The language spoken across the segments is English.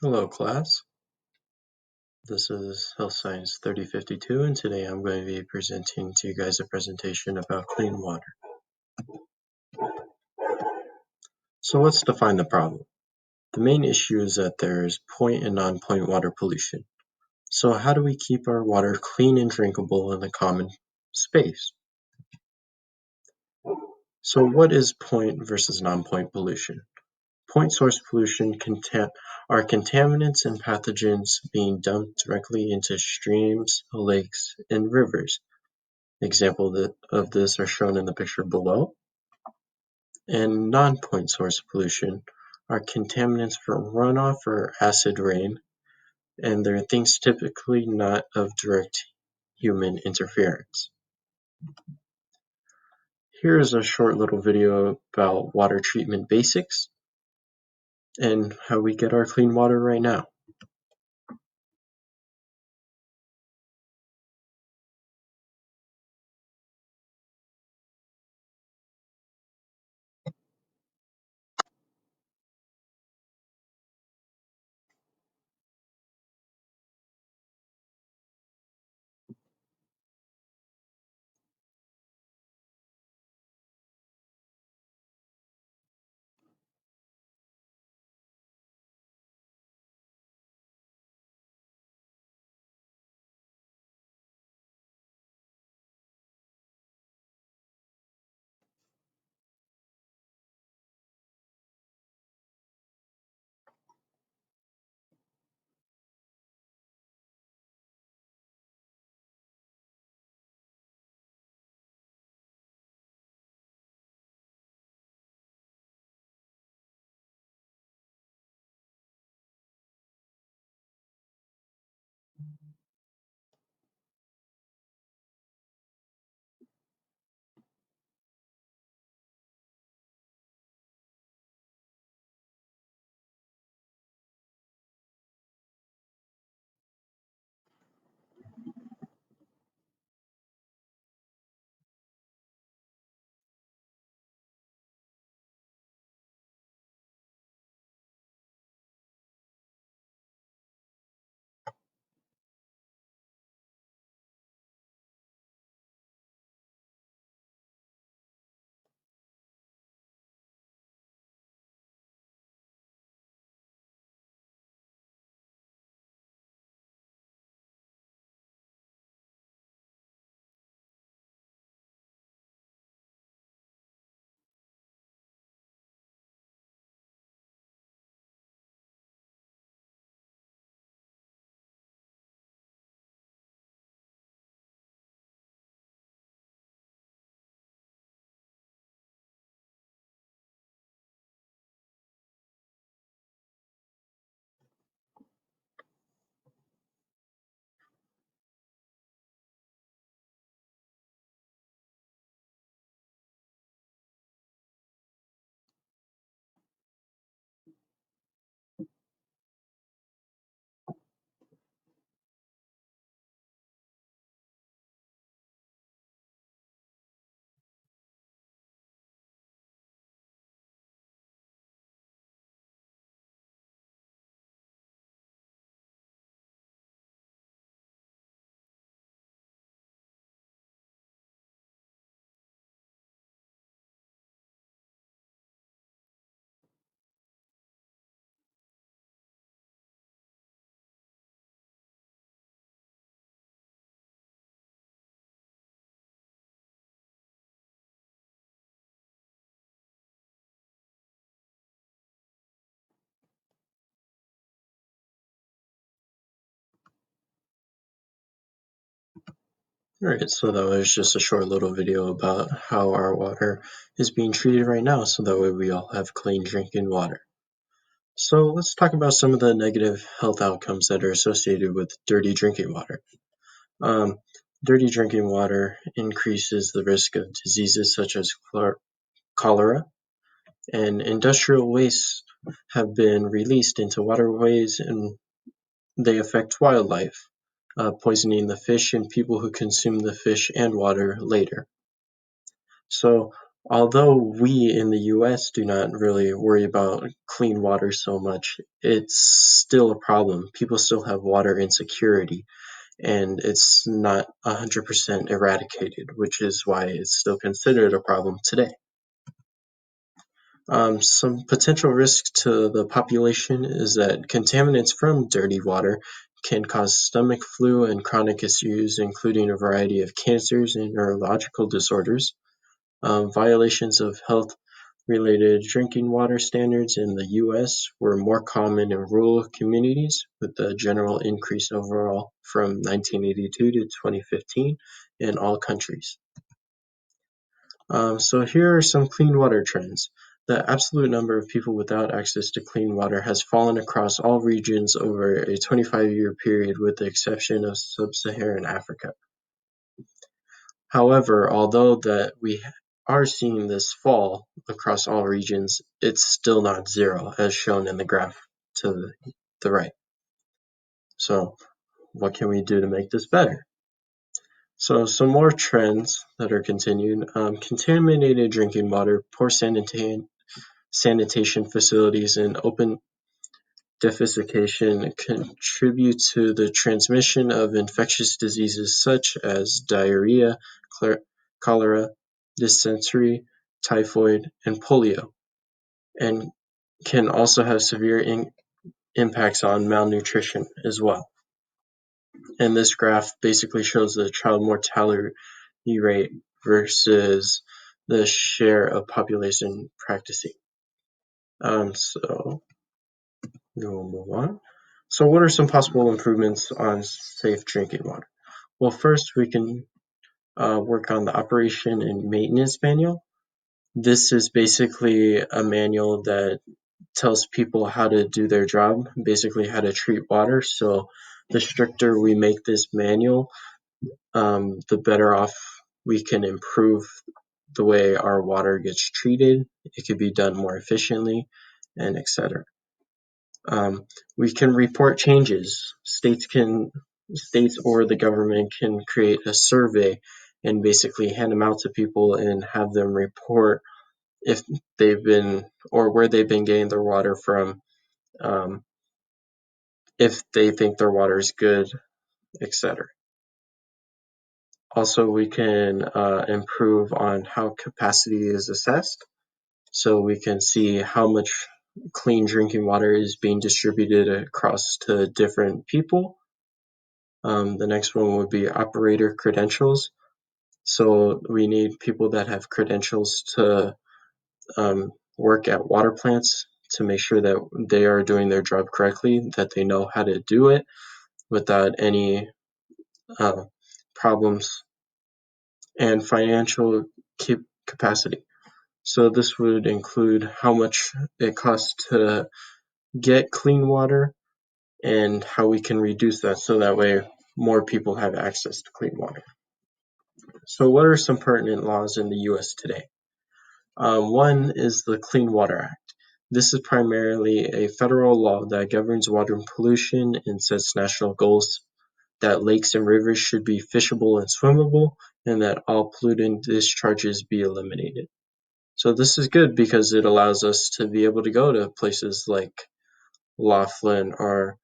Hello class, this is Health Science 3052 and today I'm going to be presenting to you guys a presentation about clean water. So let's define the problem. The main issue is that there's point and non-point water pollution. So how do we keep our water clean and drinkable in the common space? So what is point versus non-point pollution? Point source pollution are contaminants and pathogens being dumped directly into streams, lakes, and rivers. Examples of this are shown in the picture below. And non-point source pollution are contaminants from runoff or acid rain, and they're things typically not of direct human interference. Here is a short little video about water treatment basics and how we get our clean water right now. Alright, so that was just a short little video about how our water is being treated right now so that way we all have clean drinking water. So let's talk about some of the negative health outcomes that are associated with dirty drinking water. Um, Dirty drinking water increases the risk of diseases such as cholera, and industrial wastes have been released into waterways and they affect wildlife, poisoning the fish and people who consume the fish and water later. So Although we in the US do not really worry about clean water so much, it's still a problem. People still have water insecurity, and it's not 100% eradicated, which is why it's still considered a problem today. Some potential risk to the population is that contaminants from dirty water can cause stomach flu and chronic issues, including a variety of cancers and neurological disorders. Violations of health-related drinking water standards in the U.S. were more common in rural communities, with a general increase overall from 1982 to 2015 in all countries. So here are some clean water trends. The absolute number of people without access to clean water has fallen across all regions over a 25-year period, with the exception of sub-Saharan Africa. However, although that we are seeing this fall across all regions, it's still not zero, as shown in the graph to the right. So what can we do to make this better? So some more trends that are continued. Contaminated drinking water, poor sanitation facilities, and open defecation contribute to the transmission of infectious diseases such as diarrhea, cholera, dysentery, typhoid, and polio, and can also have severe impacts on malnutrition as well. And this graph basically shows the child mortality rate versus the share of population practicing. So we'll move on. So what are some possible improvements on safe drinking water? Well, first we can work on the operation and maintenance manual. This is basically a manual that tells people how to do their job, basically how to treat water. So the stricter we make this manual, the better off we can improve the way our water gets treated. It could be done more efficiently, and etc. We can report changes. States or the government can create a survey and basically hand them out to people and have them report if they've been or where they've been getting their water from, if they think their water is good, etc. Also, we can improve on how capacity is assessed. So we can see how much clean drinking water is being distributed across to different people. The next one would be operator credentials. So we need people that have credentials to work at water plants to make sure that they are doing their job correctly, that they know how to do it without any problems, and financial capacity. So this would include how much it costs to get clean water and how we can reduce that so that way more people have access to clean water. So what are some pertinent laws in the U.S. today? One is the Clean Water Act. This is primarily a federal law that governs water pollution and sets national goals that lakes and rivers should be fishable and swimmable, and that all pollutant discharges be eliminated. So this is good because it allows us to be able to go to places like Laughlin or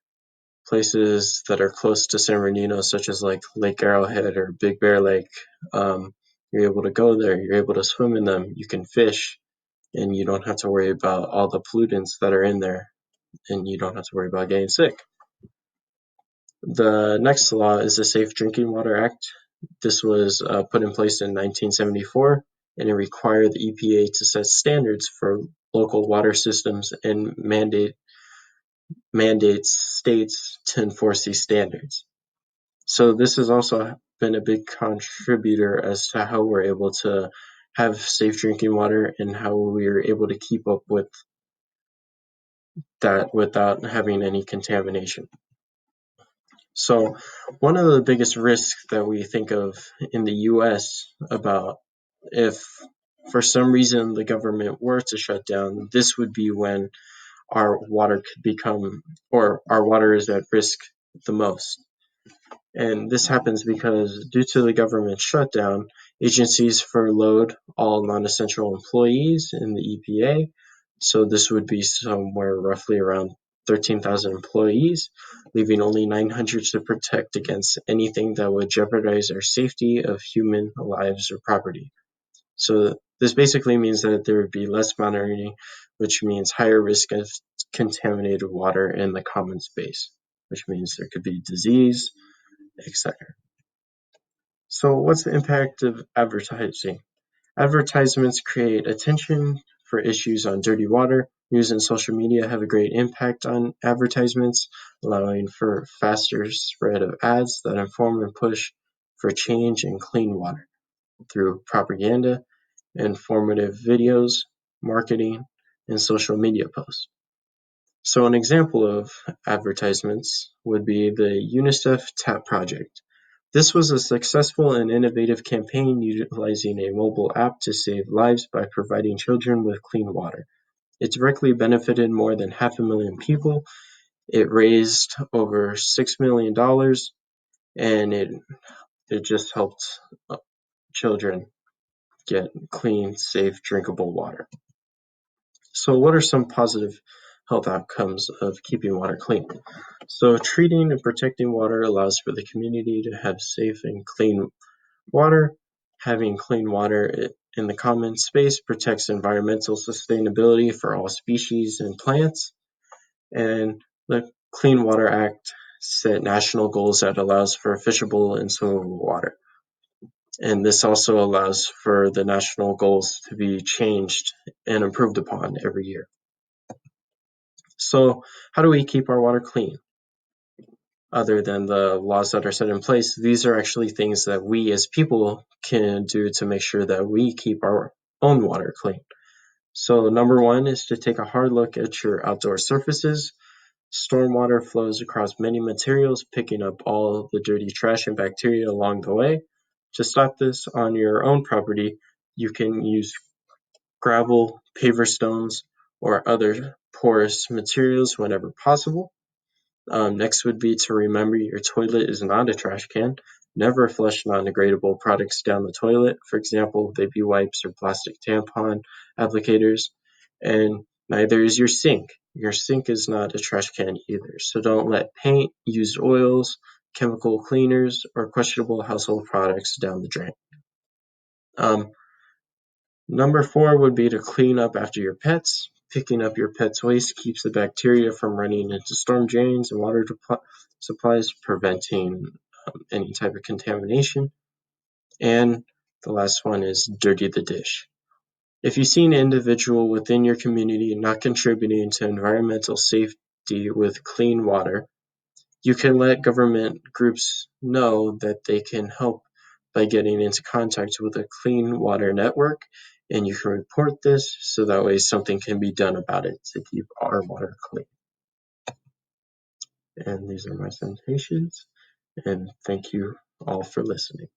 places that are close to San Bernardino, such as like Lake Arrowhead or Big Bear Lake. You're able to go there, you're able to swim in them, you can fish, and you don't have to worry about all the pollutants that are in there, and you don't have to worry about getting sick. The next law is the Safe Drinking Water Act. This was put in place in 1974, and it required the EPA to set standards for local water systems and mandates states to enforce these standards. So this has also been a big contributor as to how we're able to have safe drinking water and how we're able to keep up with that without having any contamination. So one of the biggest risks that we think of in the US about if for some reason the government were to shut down, this would be when our water could become, or our water is at risk the most. And this happens because due to the government shutdown, agencies furloughed all non-essential employees in the EPA. So this would be somewhere roughly around 13,000 employees, leaving only 900 to protect against anything that would jeopardize our safety of human lives or property. So this basically means that there would be less monitoring, which means higher risk of contaminated water in the common space, which means there could be disease, etc. So what's the impact of advertising? Advertisements create attention for issues on dirty water. News and social media have a great impact on advertisements, allowing for faster spread of ads that inform and push for change in clean water through propaganda, informative videos, marketing, and social media posts. So an example of advertisements would be the UNICEF TAP project. This was a successful and innovative campaign utilizing a mobile app to save lives by providing children with clean water. It directly benefited more than 500,000 people. It raised over $6 million, and it just helped children get clean, safe, drinkable water. So what are some positive health outcomes of keeping water clean? So treating and protecting water allows for the community to have safe and clean water. Having clean water in the common space protects environmental sustainability for all species and plants. And the Clean Water Act set national goals that allows for fishable and swimmable water. And this also allows for the national goals to be changed and improved upon every year. So how do we keep our water clean? Other than the laws that are set in place, these are actually things that we as people can do to make sure that we keep our own water clean. So number one is to take a hard look at your outdoor surfaces. Stormwater flows across many materials, picking up all the dirty trash and bacteria along the way. To stop this on your own property, you can use gravel, paver stones, or other porous materials whenever possible. Next would be to remember your toilet is not a trash can. Never flush non-degradable products down the toilet, for example, baby wipes or plastic tampon applicators. And neither is your sink. Your sink is not a trash can either. So don't let paint, used oils, chemical cleaners, or questionable household products down the drain. Number four would be to clean up after your pets. Picking up your pet's waste keeps the bacteria from running into storm drains and water supplies, preventing any type of contamination. And the last one is dirty the dish. If you see an individual within your community not contributing to environmental safety with clean water, you can let government groups know that they can help by getting into contact with a clean water network, and you can report this so that way something can be done about it to keep our water clean. And these are my citations, and thank you all for listening.